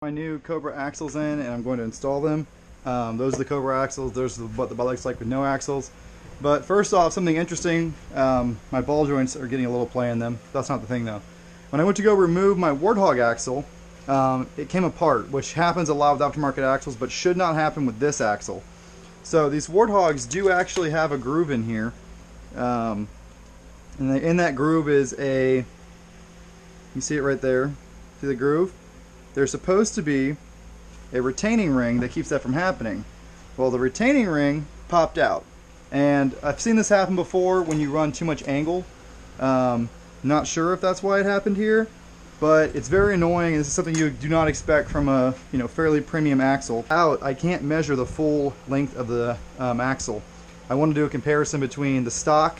My new Cobra axles in, and I'm going to install them. Those are the Cobra axles. Those are what the bike looks like with no axles. But first off, something interesting, my ball joints are getting a little play in them. That's not the thing though. When I went to go remove my Warthog axle, it came apart, which happens a lot with aftermarket axles, but should not happen with this axle. So these Warthogs do actually have a groove in here. And in that groove is you see it right there? See the groove? There's supposed to be a retaining ring that keeps that from happening. Well, the retaining ring popped out. And I've seen this happen before when you run too much angle. Not sure if that's why it happened here, but it's very annoying. This is something you do not expect from a fairly premium axle. I can't measure the full length of the axle. I want to do a comparison between the stock,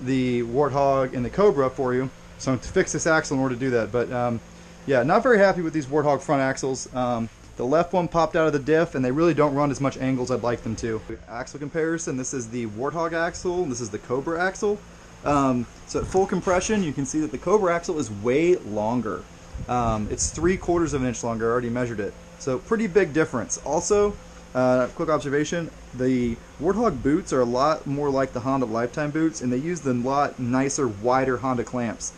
the Warthog, and the Cobra for you. So I'm to fix this axle in order to do that. But yeah, not very happy with these Warthog front axles. The left one popped out of the diff, and they really don't run as much angle as I'd like them to. Axle comparison, this is the Warthog axle, and this is the Cobra axle. So at full compression, you can see that the Cobra axle is way longer. It's 3/4 of an inch longer. I already measured it. So pretty big difference. Also, quick observation, the Warthog boots are a lot more like the Honda Lifetime boots, and they use the lot nicer, wider Honda clamps.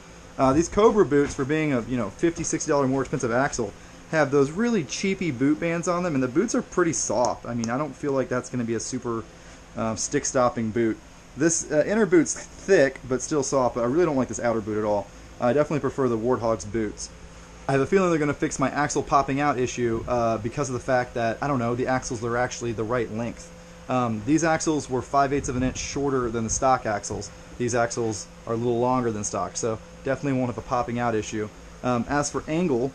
These Cobra boots, for being a $50, $60 more expensive axle, have those really cheapy boot bands on them, and the boots are pretty soft. I mean, I don't feel like that's going to be a super stick-stopping boot. This inner boot's thick, but still soft, but I really don't like this outer boot at all. I definitely prefer the Warthog's boots. I have a feeling they're going to fix my axle popping out issue because of the fact that, I don't know, the axles are actually the right length. These axles were 5/8 of an inch shorter than the stock axles. These axles are a little longer than stock, so definitely won't have a popping out issue. As for angle,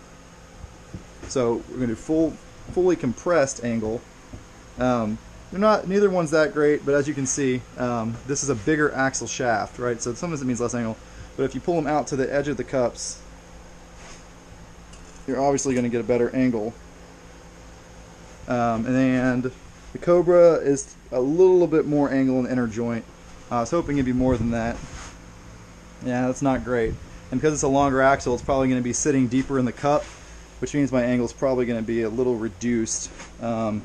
so we're going to do fully compressed angle. Neither one's that great, but as you can see, this is a bigger axle shaft, right? So sometimes it means less angle, but if you pull them out to the edge of the cups, you're obviously going to get a better angle. And the Cobra is a little bit more angle in the inner joint. I was hoping it'd be more than that. Yeah, that's not great. And because it's a longer axle, it's probably going to be sitting deeper in the cup, which means my angle is probably going to be a little reduced. I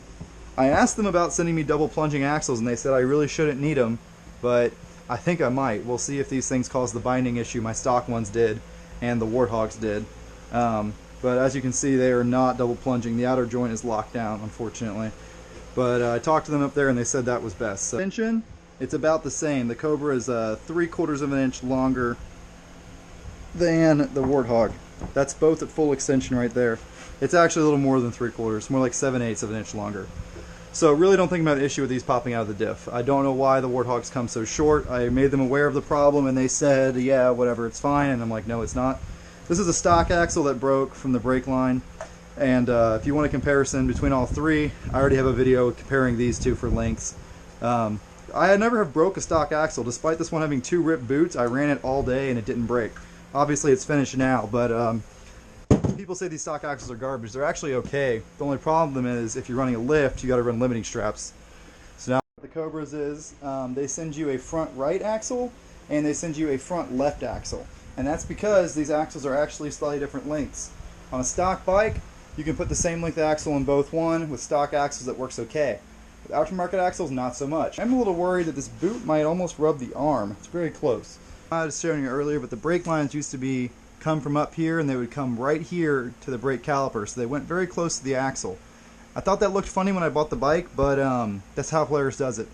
asked them about sending me double plunging axles, and they said I really shouldn't need them, but I think I might. We'll see if these things cause the binding issue my stock ones did, and the Warthogs did. But as you can see, they are not double plunging. The outer joint is locked down, unfortunately. But I talked to them up there, and they said that was best. So, extension, it's about the same. The Cobra is 3/4 of an inch longer than the Warthog. That's both at full extension right there. It's actually a little more than 3/4, more like 7/8 of an inch longer. So really don't think about an issue with these popping out of the diff. I don't know why the Warthogs come so short. I made them aware of the problem, and they said, yeah, whatever, it's fine. And I'm like, no, it's not. This is a stock axle that broke from the brake line. And if you want a comparison between all three, I already have a video comparing these two for lengths. I never have broke a stock axle. Despite this one having 2 ripped boots, I ran it all day and it didn't break. Obviously it's finished now, but people say these stock axles are garbage. They're actually okay. The only problem is if you're running a lift, you got to run limiting straps. So now what the Cobras is, they send you a front right axle and they send you a front left axle. And that's because these axles are actually slightly different lengths. On a stock bike, you can put the same length axle in both one. With stock axles, that works okay. With aftermarket axles, not so much. I'm a little worried that this boot might almost rub the arm. It's very close. I was showing you earlier, but the brake lines used to come from up here, and they would come right here to the brake caliper, so they went very close to the axle. I thought that looked funny when I bought the bike, but that's how Polaris does it.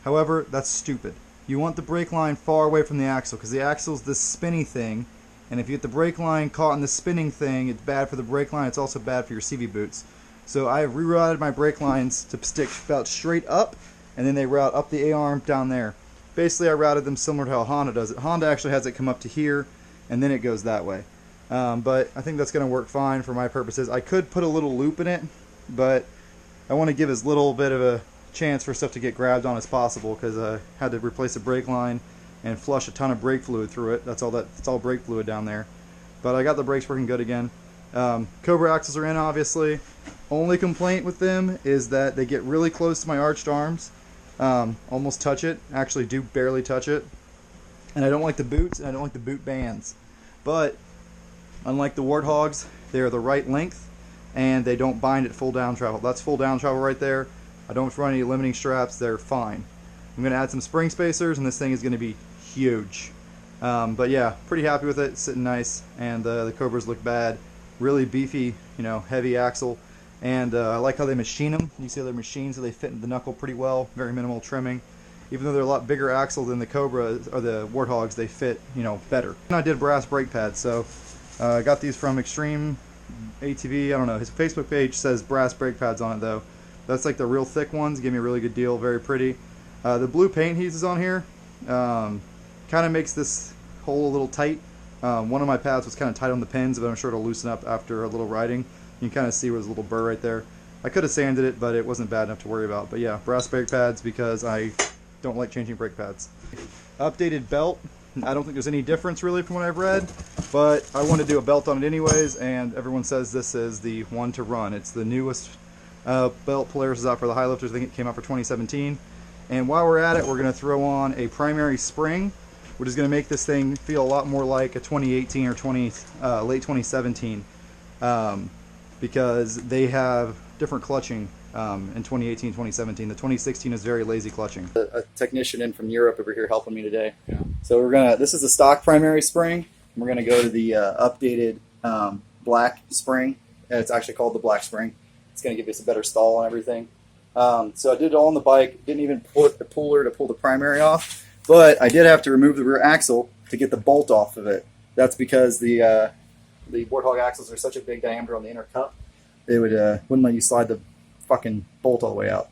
However, that's stupid. You want the brake line far away from the axle, because the axle is this spinny thing, and if you get the brake line caught in the spinning thing, it's bad for the brake line. It's also bad for your CV boots. So I have rerouted my brake lines to stick about straight up, and then they route up the A-arm down there. Basically, I routed them similar to how Honda does it. Honda actually has it come up to here, and then it goes that way. But I think that's going to work fine for my purposes. I could put a little loop in it, but I want to give as little bit of a chance for stuff to get grabbed on as possible, because I had to replace the brake line and flush a ton of brake fluid through it. It's all brake fluid down there. But I got the brakes working good again. Cobra axles are in, obviously. Only complaint with them is that they get really close to my arched arms. Almost touch it. Actually do barely touch it. And I don't like the boots, and I don't like the boot bands. But unlike the Warthogs, they are the right length. and they don't bind at full down travel. That's full down travel right there. I don't run any limiting straps. They're fine. I'm going to add some spring spacers, and this thing is going to be huge. But yeah, pretty happy with it. It's sitting nice, and the Cobras look bad. Really beefy, you know, heavy axle. And I like how they machine them. You see how they're machined, so they fit in the knuckle pretty well. Very minimal trimming. Even though they're a lot bigger axle than the Cobra or the Warthogs, they fit, you know, better. And I did brass brake pads, so I got these from Extreme ATV. I don't know. His Facebook page says brass brake pads on it though. That's like the real thick ones. Give me a really good deal. Very pretty. The blue paint he uses on here kind of makes this hole a little tight. One of my pads was kind of tight on the pins, but I'm sure it'll loosen up after a little riding. You can kind of see where there's a little burr right there. I could have sanded it, but it wasn't bad enough to worry about. But yeah, brass brake pads because I don't like changing brake pads. Updated belt. I don't think there's any difference really from what I've read, but I want to do a belt on it anyways, and everyone says this is the one to run. It's the newest belt Polaris is out for the high lifters. I think it came out for 2017. And while we're at it, we're going to throw on a primary spring, which is going to make this thing feel a lot more like a 2018 or late 2017. Because they have different clutching in 2018, 2017. The 2016 is very lazy clutching. A technician in from Europe over here helping me today. Yeah. So this is the stock primary spring. We're gonna go to the updated black spring. It's actually called the black spring. It's gonna give us a better stall and everything. So I did it all on the bike. Didn't even put the puller to pull the primary off, but I did have to remove the rear axle to get the bolt off of it. That's because the Warthog axles are such a big diameter on the inner cup, they wouldn't let you slide the fucking bolt all the way out.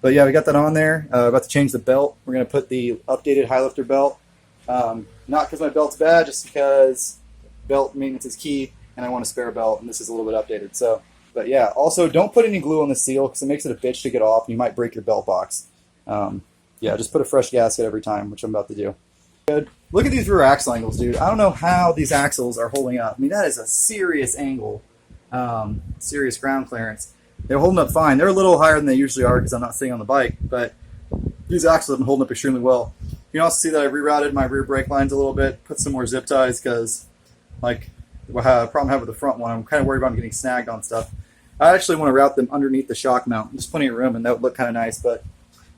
But yeah, we got that on there. About to change the belt. We're going to put the updated highlifter belt. Not because my belt's bad, just because belt maintenance is key, and I want a spare belt, and this is a little bit updated. So, but yeah, also don't put any glue on the seal because it makes it a bitch to get off, and you might break your belt box. Yeah, just put a fresh gasket every time, which I'm about to do. Good. Look at these rear axle angles, dude. I don't know how these axles are holding up. I mean, that is a serious angle, serious ground clearance. They're holding up fine. They're a little higher than they usually are because I'm not sitting on the bike, but these axles have been holding up extremely well. You can also see that I rerouted my rear brake lines a little bit, put some more zip ties because, like, the problem I have with the front one, I'm kind of worried about them getting snagged on stuff. I actually want to route them underneath the shock mount. There's plenty of room, and that would look kind of nice, but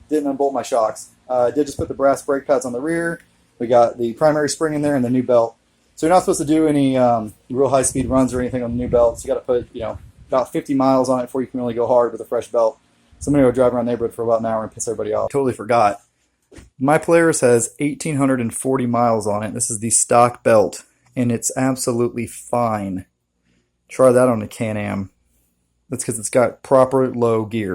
didn't unbolt my shocks. I did just put the brass brake pads on the rear. We got the primary spring in there and the new belt. So you're not supposed to do any real high-speed runs or anything on the new belt. So you got to put, you know, about 50 miles on it before you can really go hard with a fresh belt. Somebody will drive around the neighborhood for about an hour and piss everybody off. Totally forgot. My Polaris has 1,840 miles on it. This is the stock belt, and it's absolutely fine. Try that on a Can-Am. That's because it's got proper low gears.